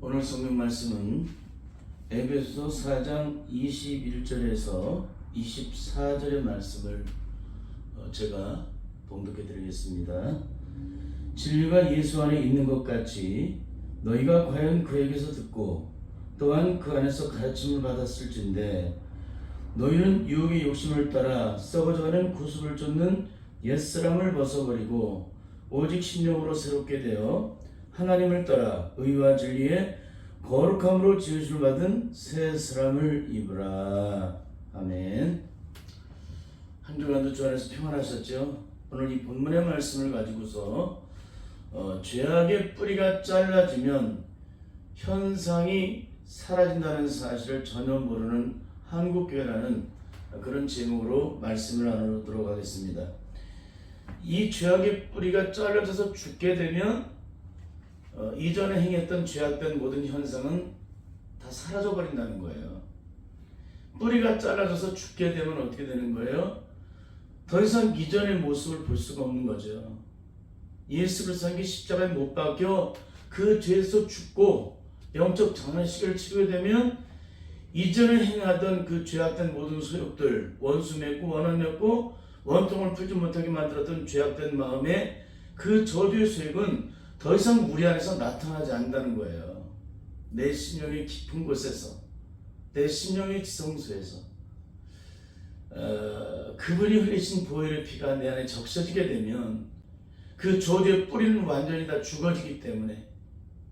오늘 성경 말씀은 에베소서 4장 21절에서 24절의 말씀을 제가 봉독해 드리겠습니다. 진리가 예수 안에 있는 것 같이 너희가 과연 그에게서 듣고 또한 그 안에서 가르침을 받았을진데 너희는 유혹의 욕심을 따라 썩어져가는 구습을 쫓는 옛사람을 벗어버리고 오직 신령으로 새롭게 되어 하나님을 따라 의와 진리의 거룩함으로 지으심을 받은 새 사람을 입으라. 아멘. 한 주간도 주 안에서 평안하셨죠? 오늘 이 본문의 말씀을 가지고서 죄악의 뿌리가 잘라지면 현상이 사라진다는 사실을 전혀 모르는 한국교회라는 그런 제목으로 말씀을 나누도록 하겠습니다. 이 죄악의 뿌리가 잘라져서 죽게 되면 이전에 행했던 죄악된 모든 현상은 다 사라져버린다는 거예요. 뿌리가 잘라져서 죽게 되면 어떻게 되는 거예요? 더 이상 이전의 모습을 볼 수가 없는 거죠. 예수 그리스도의 십자가에 못 박혀 그 죄에서 죽고 영적 장례식을 치르게 되면 이전에 행하던 그 죄악된 모든 소욕들, 원수 맺고 원한 맺고 원통을 풀지 못하게 만들었던 죄악된 마음의 그 저주의 소욕은 더 이상 우리 안에서 나타나지 않는다는 거예요. 내 심령의 깊은 곳에서, 내 심령의 지성소에서 그분이 흘리신 보혈의 피가 내 안에 적셔지게 되면 그 저주의 뿌리는 완전히 다 죽어지기 때문에,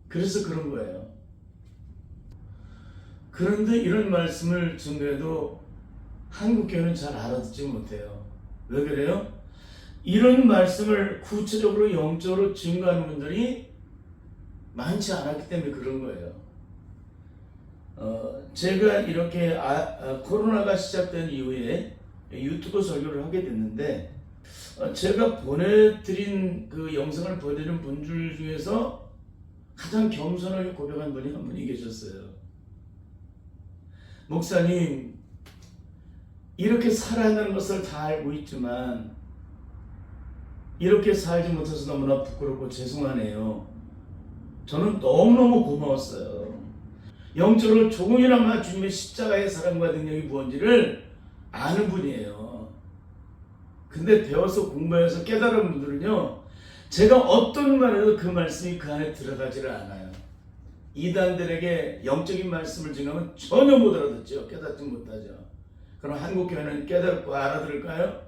그래서 그런 거예요. 그런데 이런 말씀을 증거해도 한국교회는 잘 알아듣지 못해요. 왜 그래요? 이런 말씀을 구체적으로 영적으로 증거하는 분들이 많지 않았기 때문에 그런 거예요. 제가 이렇게 코로나가 시작된 이후에 유튜브 설교를 하게 됐는데 제가 보내드린 그 영상을 보내드린 분들 중에서 가장 겸손하게 고백한 분이 한 분이 계셨어요. 목사님, 이렇게 살아야 한다는 것을 다 알고 있지만 이렇게 살지 못해서 너무나 부끄럽고 죄송하네요. 저는 너무너무 고마웠어요. 영적으로 조금이나마 주님의 십자가의 사랑과 능력이 무엇인지를 아는 분이에요. 근데 배워서 공부해서 깨달은 분들은요, 제가 어떤 말해도 그 말씀이 그 안에 들어가지를 않아요. 이단들에게 영적인 말씀을 증하면 전혀 못 알아듣죠. 깨닫지 못하죠. 그럼 한국교회는 깨닫고 알아들을까요?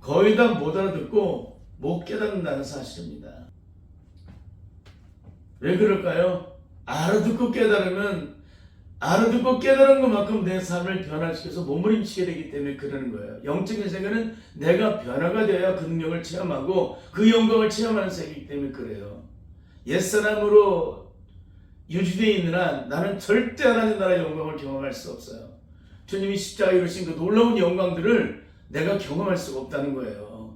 거의 다 못 알아듣고 못 깨닫는다는 사실입니다. 왜 그럴까요? 알아듣고 깨달으면 알아듣고 깨달은 것만큼 내 삶을 변화시켜서 몸부림치게 되기 때문에 그러는 거예요. 영적인 세계는 내가 변화가 되어야 그 능력을 체험하고 그 영광을 체험하는 세계이기 때문에 그래요. 옛사람으로 유지되어 있는 한 나는 절대 하나님 나라의 영광을 경험할 수 없어요. 주님이 십자가에 이루신 그 놀라운 영광들을 내가 경험할 수가 없다는 거예요.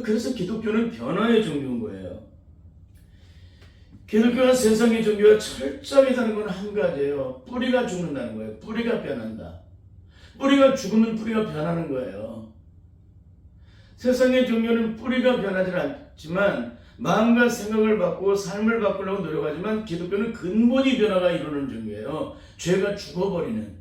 그래서 기독교는 변화의 종교인 거예요. 기독교와 세상의 종교가 철저하게 다른 건 한 가지예요. 뿌리가 죽는다는 거예요. 뿌리가 변한다. 뿌리가 죽으면 뿌리가 변하는 거예요. 세상의 종교는 뿌리가 변하지 않지만 마음과 생각을 바꾸고 삶을 바꾸려고 노력하지만 기독교는 근본이 변화가 이루는 종교예요. 죄가 죽어버리는,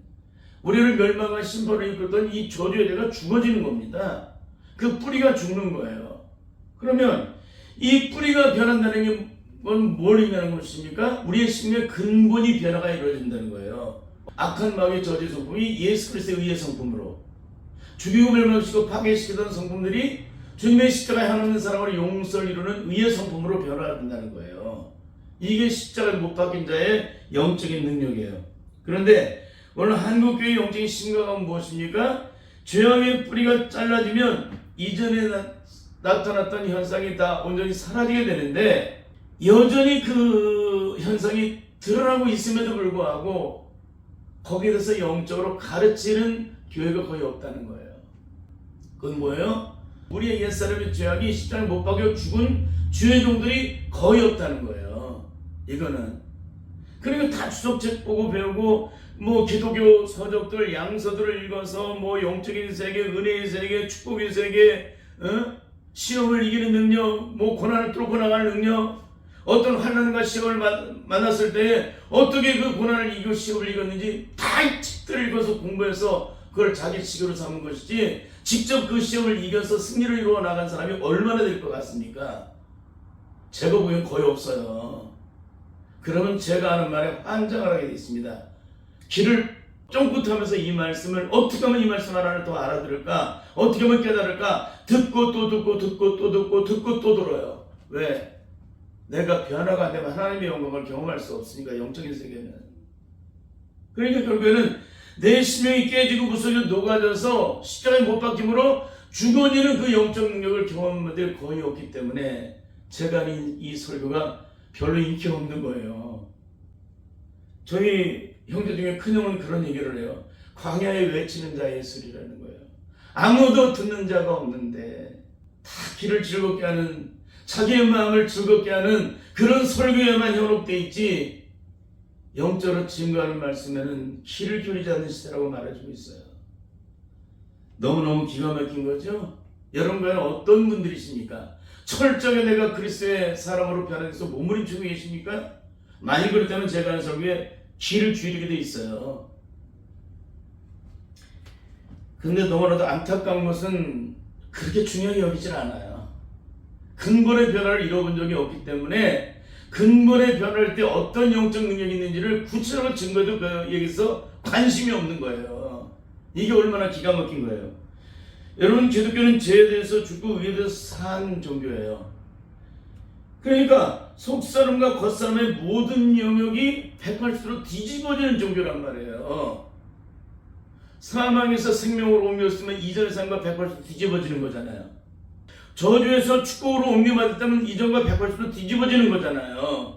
우리를 멸망과 심판을 이끌던 이 저주의 죄가 죽어지는 겁니다. 그 뿌리가 죽는 거예요. 그러면 이 뿌리가 변한다는 건 뭘 의미하는 것입니까? 우리의 심령의 근본이 변화가 이루어진다는 거예요. 악한 마귀의 저주의 성품이 예수 그리스도의 의의 성품으로, 죽이고 멸망시키고 파괴시키던 성품들이 주님의 십자가에 한없는 사랑으로 용서를 이루는 의의 성품으로 변화된다는 거예요. 이게 십자가에 못 박힌 자의 영적인 능력이에요. 그런데 오늘 한국교회의 영적인 심각함은 무엇입니까? 죄악의 뿌리가 잘라지면 이전에 나타났던 현상이 다 온전히 사라지게 되는데 여전히 그 현상이 드러나고 있음에도 불구하고 거기에 대해서 영적으로 가르치는 교회가 거의 없다는 거예요. 그건 뭐예요? 우리의 옛사람의 죄악이 십자가에 못 박혀 죽은 주의 종들이 거의 없다는 거예요. 이거는 그러니까 다 주석책 보고 배우고 뭐 기독교 서적들 양서들을 읽어서 뭐 영적인 세계, 은혜의 세계, 축복의 세계, 시험을 이기는 능력, 뭐 고난을 뚫고 나가는 능력, 어떤 환난과 시험을 만났을 때에 어떻게 그 고난을 이기고 시험을 이겼는지 다 책들을 읽어서 공부해서 그걸 자기 지교로 삼은 것이지, 직접 그 시험을 이겨서 승리를 이루어 나간 사람이 얼마나 될 것 같습니까? 제가 보기엔 거의 없어요. 그러면 제가 하는 말에 환장을 하게 돼 있습니다. 귀를 쫑긋하면서 이 말씀을 어떻게 하면 이 말씀 하나를 더 알아들을까? 어떻게 하면 깨달을까? 듣고 또 듣고 듣고 또 듣고 듣고 또 들어요. 왜? 내가 변화가 안 되면 하나님의 영광을 경험할 수 없으니까, 영적인 세계는. 그러니까 결국에는 내 심령이 깨지고 구석에 녹아져서 십자가에 못 박힘으로 죽어지는 그 영적 능력을 경험한 분들이 거의 없기 때문에 제가 하는 이 설교가 별로 인기가 없는 거예요. 저희 형제 중에 큰형은 그런 얘기를 해요. 광야에 외치는 자의 예술이라는 거예요. 아무도 듣는 자가 없는데 다 귀를 즐겁게 하는, 자기의 마음을 즐겁게 하는 그런 설교에만 현혹되어 있지, 영적으로 증거하는 말씀에는 귀를 기울이지 않는 시대라고 말해주고 있어요. 너무너무 기가 막힌 거죠? 여러분 과연 어떤 분들이십니까? 철저하게 내가 그리스도의 사람으로 변화돼서 몸부림치고 계십니까? 만일 그렇다면 제가 하는 설교에 귀를 기울이게 돼 있어요. 근데 너무나도 안타까운 것은 그렇게 중요하게 여기질 않아요. 근본의 변화를 이뤄본 적이 없기 때문에 근본의 변화할 때 어떤 영적 능력이 있는지를 구체적으로 증거해도 여기서 관심이 없는 거예요. 이게 얼마나 기가 막힌 거예요. 여러분, 기독교는 죄에 대해서 죽고 의에 대해서 산 종교예요. 그러니까 속사람과 겉사람의 모든 영역이 180도로 뒤집어지는 종교란 말이에요. 사망에서 생명으로 옮겼으면 이전의 삶과 180도 뒤집어지는 거잖아요. 저주에서 축복으로 옮겨받았다면 이전과 180도 뒤집어지는 거잖아요.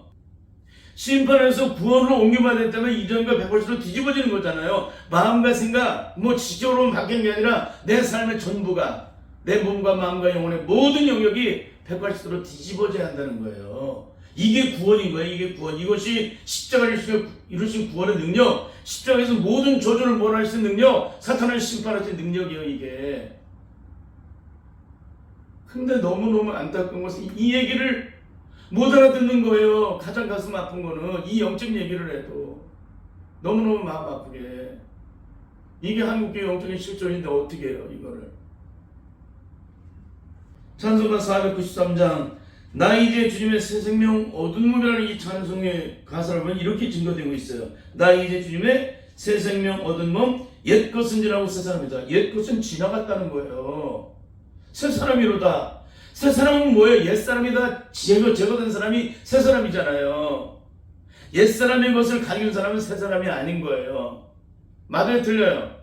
심판에서 구원으로 옮겨받았다면 이전과 180도 뒤집어지는 거잖아요. 마음과 생각, 지적으로 바뀐 게 아니라 내 삶의 전부가, 내 몸과 마음과 영혼의 모든 영역이 180도로 뒤집어져야 한다는 거예요. 이게 구원인 거예요. 이게 구원. 이것이 십자가를 이루신 구원의 능력, 십자가에서 모든 저주를 몰아내신 능력, 사탄을 심판하신 능력이에요, 이게. 근데 너무너무 안타까운 것은 이 얘기를 못 알아듣는 거예요. 가장 가슴 아픈 거는 이 영적 얘기를 해도 너무너무 마음 아프게. 이게 한국교회 영적인 실존인데 어떻게 해요, 이거를. 찬송가 493장 나 이제 주님의 새 생명 얻은 몸이라는 이 찬송의 가사를 보면 이렇게 증거되고 있어요. 나 이제 주님의 새 생명 얻은 몸, 옛 것은 지나고 새 사람이다. 옛 것은 지나갔다는 거예요. 새 사람이로다. 새 사람은 뭐예요? 옛 사람이다. 제거된 사람이 새 사람이잖아요. 옛 사람의 것을 가진 사람은 새 사람이 아닌 거예요. 맞아요, 틀려요?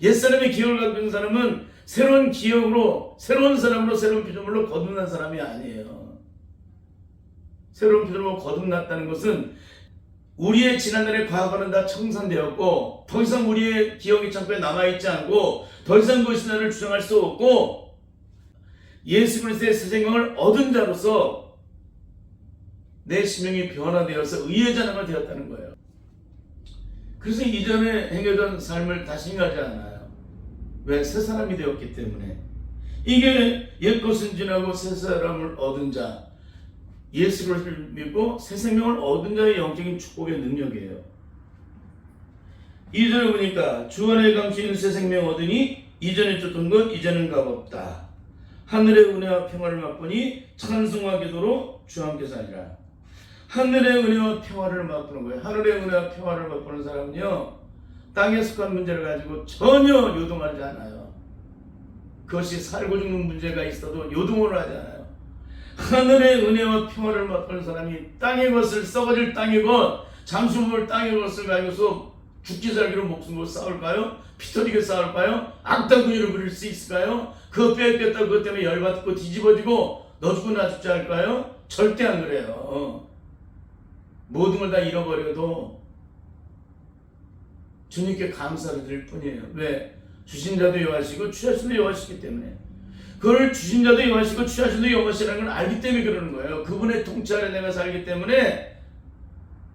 옛 사람의 기억을 갖고 있는 사람은 새로운 기억으로, 새로운 사람으로, 새로운 피조물로 거듭난 사람이 아니에요. 새로운 피조물로 거듭났다는 것은 우리의 지난날의 과거는 다 청산되었고 더 이상 우리의 기억이 창고에 남아있지 않고 더 이상 그것이 나를 주장할 수 없고 예수 그리스도의 새 생명을 얻은 자로서 내 심령이 변화되어서 의의 자녀가 되었다는 거예요. 그래서 이전에 행하던 삶을 다시 행하지 않아요. 왜? 새 사람이 되었기 때문에. 이게 옛것은 지나고 새 사람을 얻은 자, 예수 그리스도를 믿고 새 생명을 얻은 자의 영적인 축복의 능력이에요. 2절에 보니까 주 안에 감추인 새 생명 얻으니 이전에 쫓던 것 이제는 값없다. 하늘의 은혜와 평화를 맛보니 찬송하기도록 주와 함께 살리라. 하늘의 은혜와 평화를 맛보는 거예요. 하늘의 은혜와 평화를 맛보는 사람은요, 땅에 속한 문제를 가지고 전혀 요동하지 않아요. 그것이 살고 죽는 문제가 있어도 요동을 하지 않아요. 하늘의 은혜와 평화를 맛보는 사람이 땅의 것을, 썩어질 땅의 것, 잠수물 땅의 것을 가지고서 죽기 살기로 목숨을 싸울까요? 피터리게 싸울까요? 악당 근육을 부릴 수 있을까요? 그거 뺏겼다 그것 때문에 열받고 뒤집어지고 너 죽고 나 죽지 할까요? 절대 안 그래요. 모든 걸 다 잃어버려도 주님께 감사를 드릴 뿐이에요. 왜? 주신 자도 여호와시고 취하신 자도 여호와시기 때문에. 그걸 주신 자도 여호와시고 취하신 자도 여호와시라는 걸 알기 때문에 그러는 거예요. 그분의 통치 아래 내가 살기 때문에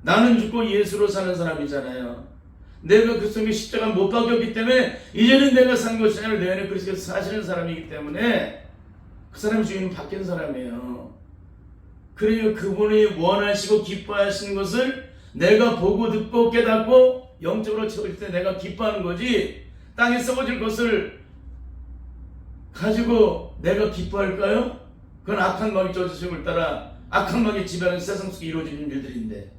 나는 죽고 예수로 사는 사람이잖아요. 내가 그 속에 십자가 못 박혔기 때문에 이제는 내가 산 것이 아니라 내 안에 그리스도께서 사시는 사람이기 때문에 그 사람이 주인은 바뀐 사람이에요. 그러니까 그분이 원하시고 기뻐하시는 것을 내가 보고 듣고 깨닫고 영적으로 채워질 때 내가 기뻐하는 거지, 땅에 썩어질 것을 가지고 내가 기뻐할까요? 그건 악한 마귀 저주심을 따라 악한 마귀 지배하는 세상 속에 이루어지는 일들인데,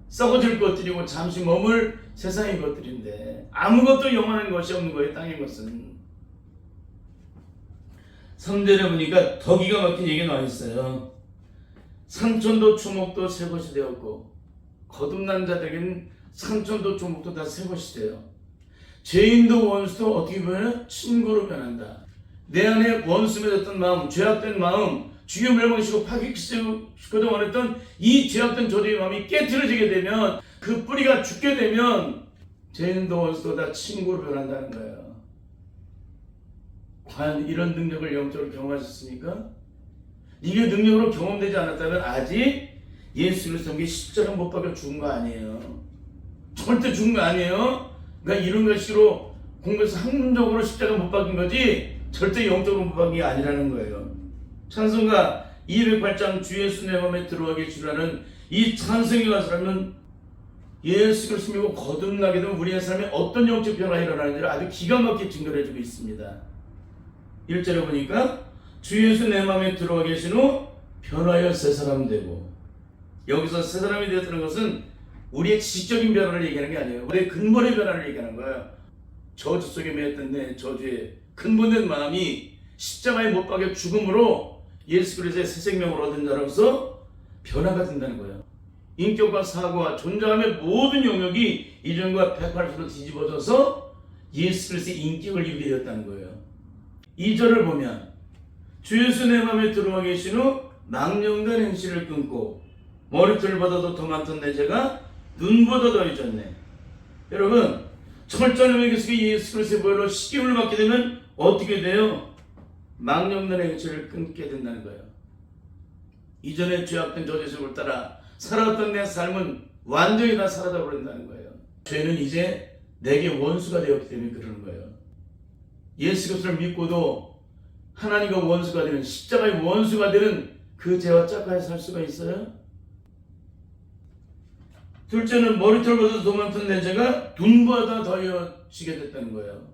썩어질 것들이고 잠시 머물 세상의 것들인데 아무것도 영원한 것이 없는 거예요. 땅의 것은. 3절에 보니까 더 기가 막힌 얘기가 나와 있어요. 산천도 초목도 새 것이 되었고 거듭난 자들에게는 산천도 초목도 다 새 것이 돼요. 죄인도 원수도 어떻게 보면 친구로 변한다. 내 안에 원수 맺었던 마음, 죄악된 마음, 주여 멸망시키고 파괴시키고도 원했던 이 죄악된 저주의 마음이 깨트려지게 되면, 그 뿌리가 죽게 되면 죄인도 원수도 다 친구로 변한다는 거예요. 과연 이런 능력을 영적으로 경험하셨습니까? 이게 능력으로 경험되지 않았다면 아직 예수 그리스도께 십자가 못 박혀 죽은 거 아니에요. 절대 죽은 거 아니에요. 그러니까 이런 것으로 공부해서 학문적으로 십자가 못 박힌 거지 절대 영적으로 못 박힌 게 아니라는 거예요. 찬송가 208장 주 예수 내 맘에 들어와 계시라는 이 찬송에 가서라면 예수 그리스도 믿고 거듭나게 되면 우리의 삶에 어떤 영적 변화가 일어나는지를 아주 기가 막히게 증거를 해주고 있습니다. 1절에 보니까 주 예수 내 맘에 들어와 계신 후 변하여 새 사람 되고, 여기서 새 사람이 되었다는 것은 우리의 지적인 변화를 얘기하는 게 아니에요. 우리의 근본의 변화를 얘기하는 거예요. 저주 속에 매였던 내 저주의 근본된 마음이 십자가에 못 박혀 죽음으로 예수 그리스도의 새 생명을 얻은 자로서 변화가 된다는 거예요. 인격과 사고와 존재감의 모든 영역이 이전과 180도 뒤집어져서 예수 그리스도의 인격을 입게 되었다는 거예요. 2절을 보면 주 예수 내 맘에 들어와 계신 후 망령된 행실을 끊고 머리털보다도 더 많던 내 죄가 눈보다 더 잊었네. 여러분, 철저한 의식의 예수 그리스도의 보혈로 식임을 받게 되면 어떻게 돼요? 망령된 행실을 끊게 된다는 거예요. 이전에 죄악된 저주를 따라 살아왔던 내 삶은 완전히 다 사라져 버린다는 거예요. 죄는 이제 내게 원수가 되었기 때문에 그러는 거예요. 예수 그리스도를 믿고도 하나님과 원수가 되는, 십자가의 원수가 되는 그 죄와 짝하여 살 수가 있어요? 둘째는 머리털보다 더 많던 내 죄가 눈보다 더해지게 됐다는 거예요.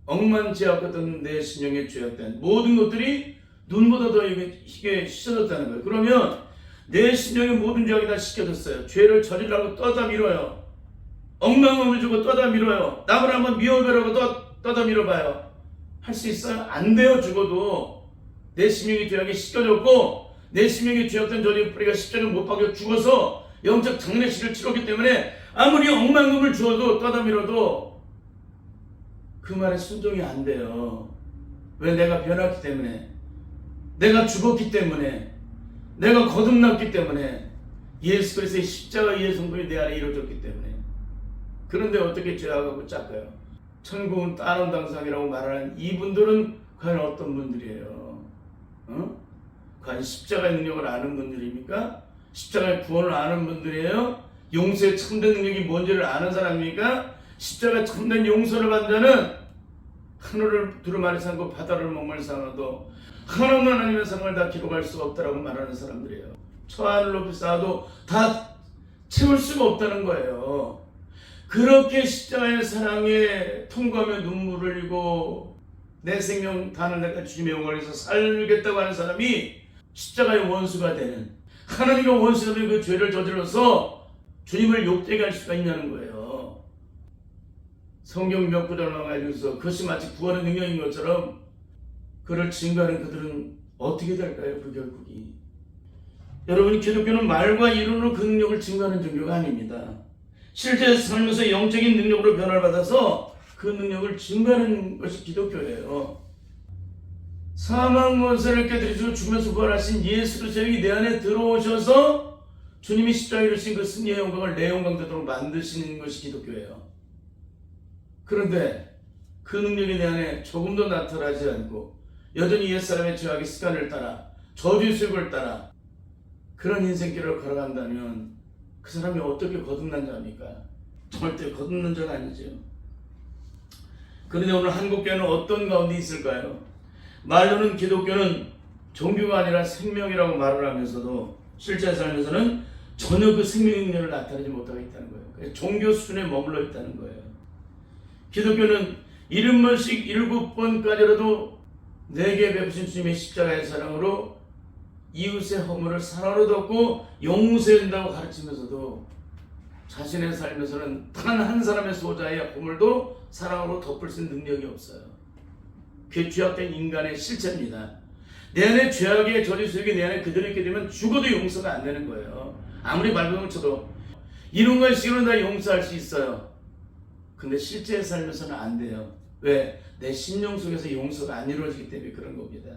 억만 죄악 같은 내 심령에 죄악된 모든 것들이 눈보다 더 희게 씻어졌다는 거예요. 그러면 내 심령의 모든 죄악이 다 씻겨졌어요. 죄를 저지르라고 떠다 밀어요. 억만음을 주고 떠다 밀어요. 남을 한번 미워보라고 떠다 밀어봐요. 할 수 있어요? 안 돼요. 죽어도 내 심령의 죄악이 씻겨졌고 내 심령의 죄악된 저주의 뿌리가 십자가에 못 박혀 죽어서 영적 장례식을 치렀기 때문에 아무리 억만금을 주어도 떠다 밀어도 그 말에 순종이 안 돼요. 왜? 내가 변했기 때문에, 내가 죽었기 때문에, 내가 거듭났기 때문에, 예수 그리스도의 십자가의 성품이 내 안에 이루어졌기 때문에. 그런데 어떻게 죄악하고 짝까요? 천국은 따놓은 당상이라고 말하는 이분들은 과연 어떤 분들이에요? 과연 십자가의 능력을 아는 분들입니까? 십자가의 구원을 아는 분들이에요? 용서의 참된 능력이 뭔지를 아는 사람입니까? 십자가 참된 용서를 받는 자는 하늘을 두루마리 삼고 바다를 목마르 삼아도 하나님 하나님의 사랑을 다 기록할 수가 없다라고 말하는 사람들이에요. 천하를 높이 쌓아도 다 채울 수가 없다는 거예요. 그렇게 십자가의 사랑에 통과하며 눈물을 흘리고 내 생명 다는 데까지 주님의 영광을 위해서 살겠다고 하는 사람이 십자가의 원수가 되는, 하나님과 원수가 되는 그 죄를 저질러서 주님을 욕되게 할 수가 있냐는 거예요. 성경 몇 구절만 가지고서 그것이 마치 구원의 능력인 것처럼 그를 증거하는 그들은 어떻게 될까요? 그 결국이. 여러분, 기독교는 말과 이론으로 그 능력을 증거하는 종교가 아닙니다. 실제 삶에서 영적인 능력으로 변화를 받아서 그 능력을 증거하는 것이 기독교예요. 사망 권세를 깨뜨리시고 죽으면서 부활하신 예수 그리스도의 내 안에 들어오셔서 주님이 십자가에 이루신 그 승리의 영광을 내 영광 되도록 만드시는 것이 기독교예요. 그런데 그 능력이 내 안에 조금도 나타나지 않고 여전히 옛사람의 죄악의 습관을 따라 저주의 습을 따라 그런 인생길을 걸어간다면 그 사람이 어떻게 거듭난 자입니까? 절대 거듭난 자가 아니죠. 그런데 오늘 한국교회는 어떤 가운데 있을까요? 말로는 기독교는 종교가 아니라 생명이라고 말을 하면서도 실제 삶에서는 전혀 그 생명 능력을 나타내지 못하고 있다는 거예요. 그래서 종교 수준에 머물러 있다는 거예요. 기독교는 70번씩 7번까지라도 내게 베푸신 주님의 십자가의 사랑으로 이웃의 허물을 사랑으로 덮고 용서해야 된다고 가르치면서도 자신의 삶에서는 단 한 사람의 소자의 허물도 사랑으로 덮을 수 있는 능력이 없어요. 그게 죄악된 인간의 실체입니다. 내 안에 죄악의 저주 속에 내 안에 그대로 있게 되면 죽어도 용서가 안 되는 거예요. 아무리 말동을 쳐도 이런 식으로 다 용서할 수 있어요. 근데 실제 삶에서는 안 돼요. 왜? 내 심령 속에서 용서가 안 이루어지기 때문에 그런 겁니다.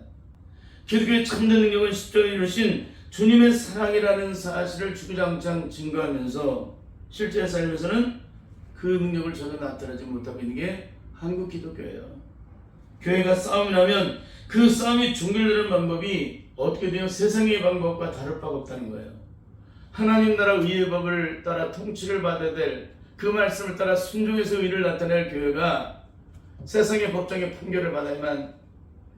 기독교의 참된 능력은 십자가에 이루신 주님의 사랑이라는 사실을 주구장창 증거하면서 실제 삶에서는 그 능력을 전혀 나타내지 못하고 있는 게 한국 기독교예요. 교회가 싸움이 나면 그 싸움이 종결되는 방법이 어떻게 되면 세상의 방법과 다를 바가 없다는 거예요. 하나님 나라 의의 법을 따라 통치를 받아야 될 그 말씀을 따라 순종해서 의를 나타낼 교회가 세상의 법정의 판결을 받아야만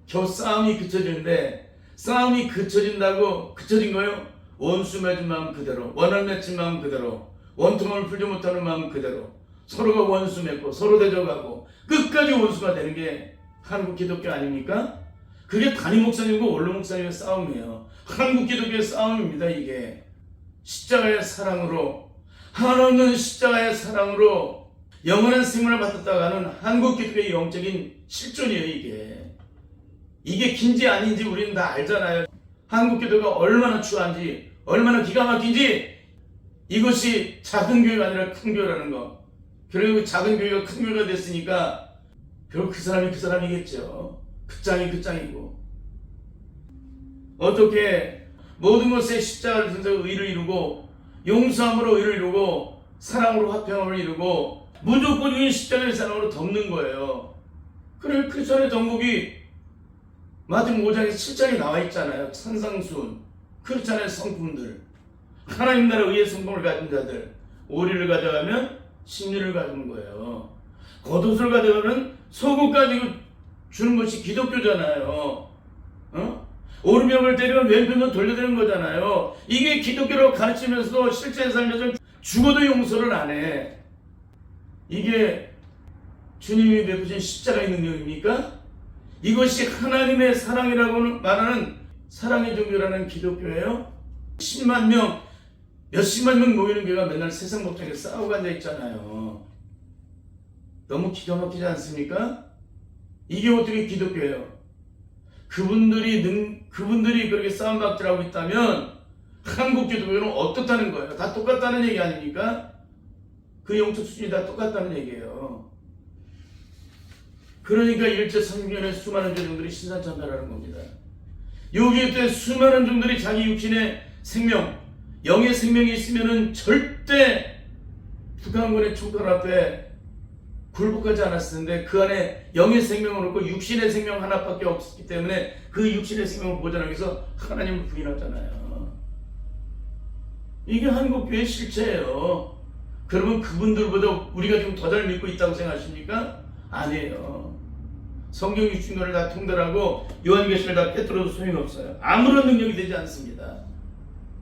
겨우 싸움이 그쳐지는데, 싸움이 그쳐진 거예요? 원수 맺은 마음 그대로, 원한 맺힌 마음 그대로, 원통함을 풀지 못하는 마음 그대로, 서로가 원수 맺고 서로 대적하고 끝까지 원수가 되는 게 한국 기독교 아닙니까? 그게 담임 목사님과 원로 목사님의 싸움이에요. 한국 기독교의 싸움입니다. 이게 십자가의 사랑으로, 하나님은 십자가의 사랑으로 영원한 생명을 받았다가는 한국 기독교의 영적인 실존이에요. 이게 긴지 아닌지 우리는 다 알잖아요. 한국 기독교가 얼마나 추한지, 얼마나 기가 막힌지. 이것이 작은 교회가 아니라 큰 교회라는 거. 결국 작은 교회가 큰 교회가 됐으니까 결국 그 사람이 그 사람이겠죠. 그 짱이 그 짱이고. 어떻게 모든 것에 십자가를 통해서 의를 이루고, 용서함으로 의를 이루고, 사랑으로 화평함을 이루고, 무조건적인 십자가의 사랑으로 덮는 거예요. 그래, 크리스천의 덕목이 마태복음 5장에서 7장에 나와 있잖아요. 산상수훈, 크리스천의 성품들, 하나님 나라 의의 성품을 가진 자들, 오리를 가져가면 심리를 가지는 거예요. 겉옷을 가져가면 속옷 가지고 주는 것이 기독교잖아요. 오른편을 때리면 왼편을 돌려드리는 거잖아요. 이게 기독교라고 가르치면서도 실제 삶에서 죽어도 용서를 안 해. 이게 주님이 베푸신 십자가의 능력입니까? 이것이 하나님의 사랑이라고 말하는 사랑의 종교라는 기독교예요. 10만 명, 몇십만 명 모이는 교회가 맨날 세상 법정에서 싸우고 앉아있잖아요. 너무 기가 막히지 않습니까? 이게 어떻게 기독교예요? 그분들이 그렇게 싸움박질하고 있다면 한국 기독교는 어떻다는 거예요? 다 똑같다는 얘기 아닙니까? 그 영적 수준이 다 똑같다는 얘기예요. 그러니까 일제 상중년에 수많은 종들이 신사참배라는 겁니다. 여기에 때 수많은 종들이 자기 육신의 생명, 영의 생명이 있으면은 절대 북한군의 총칼 앞에 굴복하지 않았을 텐데, 그 안에 영의 생명을 얻고 육신의 생명 하나밖에 없었기 때문에 그 육신의 생명을 보존하기 위해서 하나님을 부인하잖아요. 이게 한국교회의 실체예요. 그러면 그분들보다 우리가 지금 더 잘 믿고 있다고 생각하십니까? 아니에요. 성경 6중권을 다 통달하고 요한계시를 다 꿰뚫어도 소용없어요. 아무런 능력이 되지 않습니다.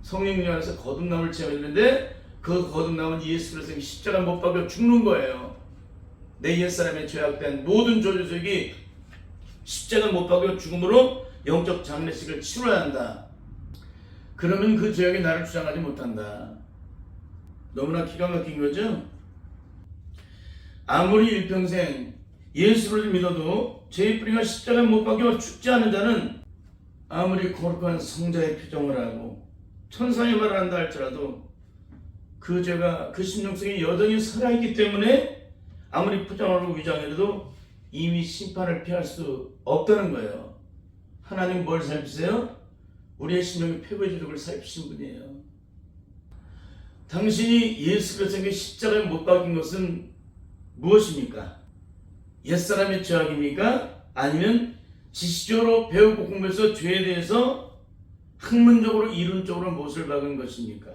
성령 능력 안에서 거듭남을 체험했는데 그 거듭남은 예수 그리스도의 십자가 못 박혀 죽는 거예요. 내 옛사람의 죄악된 모든 조주석이 십자가 못 박혀 죽음으로 영적 장례식을 치러야 한다. 그러면 그 죄악이 나를 주장하지 못한다. 너무나 기가 막힌 거죠? 아무리 일평생 예수를 믿어도 죄의 뿌리가 십자가에 못 박혀 죽지 않은 자는 아무리 거룩한 성자의 표정을 하고 천사의 말을 한다 할지라도 그 죄가 그 심령 속에 여전히 살아있기 때문에 아무리 포장하고 위장해도 이미 심판을 피할 수 없다는 거예요. 하나님 뭘 살피세요? 우리의 심령의 패배의 주력을 살피신 분이에요. 당신이 예수 그리스도의 십자가에 못 박힌 것은 무엇입니까? 옛사람의 죄악입니까? 아니면 지식적으로 배우고 공부해서 죄에 대해서 학문적으로 이론적으로 못을 박은 것입니까?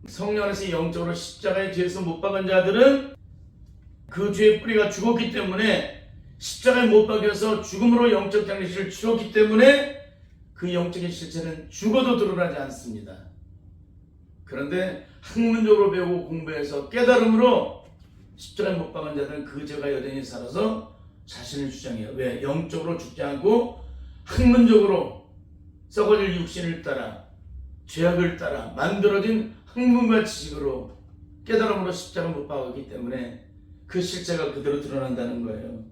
성령 안에서 영적으로 십자가의 죄에서 못 박은 자들은 그 죄의 뿌리가 죽었기 때문에, 십자가에 못 박여서 죽음으로 영적 장례식을 치렀기 때문에 그 영적인 실체는 죽어도 드러나지 않습니다. 그런데 학문적으로 배우고 공부해서 깨달음으로 십자가에 못 박은 자들은 그 죄가 여전히 살아서 자신을 주장해요. 왜? 영적으로 죽지 않고 학문적으로 썩어질 육신을 따라 죄악을 따라 만들어진 학문과 지식으로 깨달음으로 십자가 못 박았기 때문에 그 실체가 그대로 드러난다는 거예요.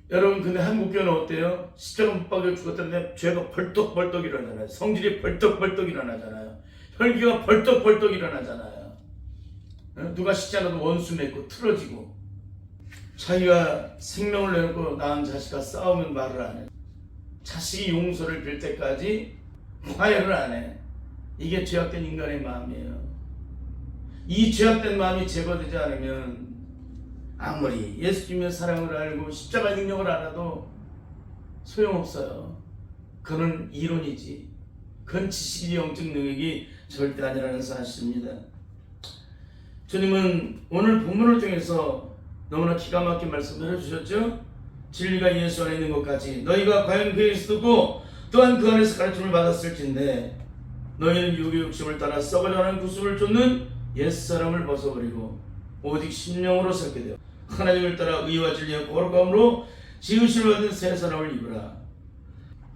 여러분, 근데 한국교회는 어때요? 십자가 못 박여 죽었다는데 죄가 벌떡벌떡 일어나잖아요. 성질이 벌떡벌떡 일어나잖아요. 혈기가 벌떡벌떡 일어나잖아요. 누가 십자가도 원수 맺고 틀어지고, 자기가 생명을 내놓고 낳은 자식과 싸우면 말을 안 해. 자식이 용서를 빌 때까지 화해를 안 해. 이게 죄악된 인간의 마음이에요. 이 죄악된 마음이 제거되지 않으면 아무리 예수님의 사랑을 알고 십자가의 능력을 알아도 소용없어요. 그건 이론이지. 그건 지식이 영적 능력이 절대 아니라는 사실입니다. 주님은 오늘 본문을 통해서 너무나 기가 막힌 말씀을 해주셨죠. 진리가 예수 안에 있는 것 같이 너희가 과연 그에서 듣고 또한 그 안에서 가르침을 받았을진데 너희는 육의 욕심을 따라 썩어져가는 구습을 쫓는 옛사람을 벗어버리고 오직 심령으로 살게 되어 하나님을 따라 의와 진리와 거룩함으로 지으심을 받은 새 사람을 입으라.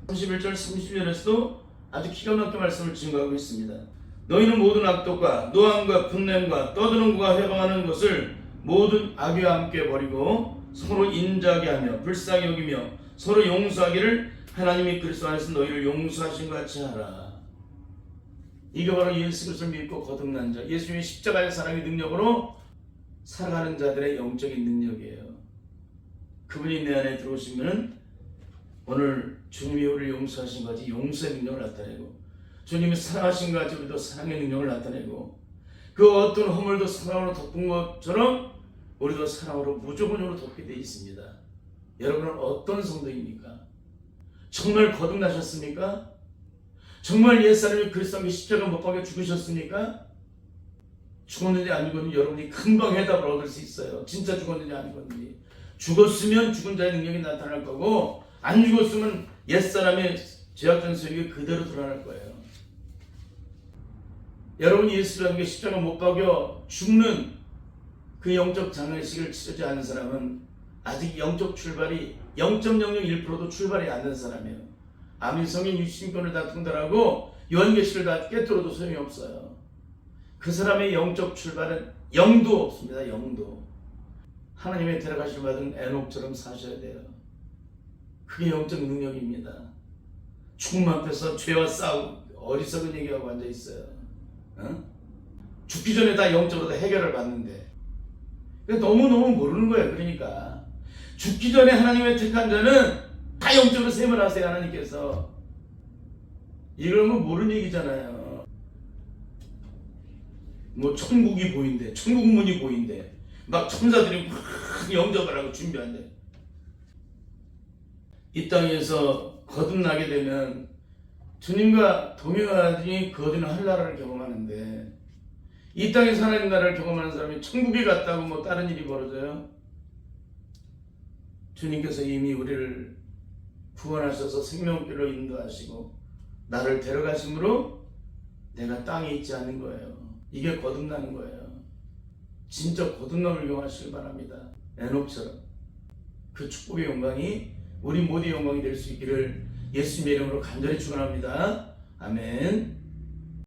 31절 30절에서도 아주 기가 막힌 말씀을 증거하고 있습니다. 너희는 모든 악독과 노함과 분냄과 떠드는 것과 해방하는 것을 모든 악의와 함께 버리고 서로 인자하게 하며 불쌍히 여기며 서로 용서하기를 하나님이 그리스도 안에서 너희를 용서하신 것 같이 하라. 이게 바로 예수 그리스도를 믿고 거듭난 자, 예수님의 십자가의 사랑의 능력으로 살아가는 자들의 영적인 능력이에요. 그분이 내 안에 들어오시면 오늘 주님이 우리를 용서하신 것 같이 용서의 능력을 나타내고, 주님이 사랑하신 것 같이 우리도 사랑의 능력을 나타내고, 그 어떤 허물도 사랑으로 덮은 것처럼 우리도 사랑으로 무조건으로 덮게 되어 있습니다. 여러분은 어떤 성도입니까? 정말 거듭나셨습니까? 정말 옛사람이 그리스도의 십자가 못 박여 죽으셨습니까? 죽었는지 안 죽었는지 여러분이 금방 해답을 얻을 수 있어요. 진짜 죽었는지 안 죽었는지. 죽었으면 죽은 자의 능력이 나타날 거고, 안 죽었으면 옛사람의 죄악된 소욕이 그대로 드러날 거예요. 여러분이 예수님께 십자가 못 박여 죽는 그 영적 장례식을 치르지 않은 사람은 아직 영적 출발이 0.001%도 출발이 안 된 사람이에요. 아멘. 성인 유신권을 다 통달하고 요한계시를 다 깨뜨려도 소용이 없어요. 그 사람의 영적 출발은 0도 없습니다. 0도. 하나님의 데려가실 받은 에녹처럼 사셔야 돼요. 그게 영적 능력입니다. 죽음 앞에서 죄와 싸우고 어리석은 얘기하고 앉아있어요. 죽기 전에 다 영적으로 다 해결을 받는데 너무너무 모르는 거예요. 그러니까 죽기 전에 하나님의 택한 자는 다 영적으로 셈을 하세요. 하나님께서. 이런 거 모르는 얘기잖아요. 뭐 천국이 보인대, 천국 문이 보인대, 막 천사들이 막 영접을 하고 준비한대. 이 땅에서 거듭나게 되면 주님과 동행하더니 거듭난 한나라를 경험하는데, 이 땅에서 하나님 나라를 경험하는 사람이 천국에 갔다고 뭐 다른 일이 벌어져요? 주님께서 이미 우리를 구원하셔서 생명길로 인도하시고 나를 데려가심으로 내가 땅에 있지 않는 거예요. 이게 거듭나는 거예요. 진짜 거듭남을 경험하시길 바랍니다. 에녹처럼 그 축복의 영광이 우리 모두의 영광이 될 수 있기를 예수님의 이름으로 간절히 축원합니다. 아멘.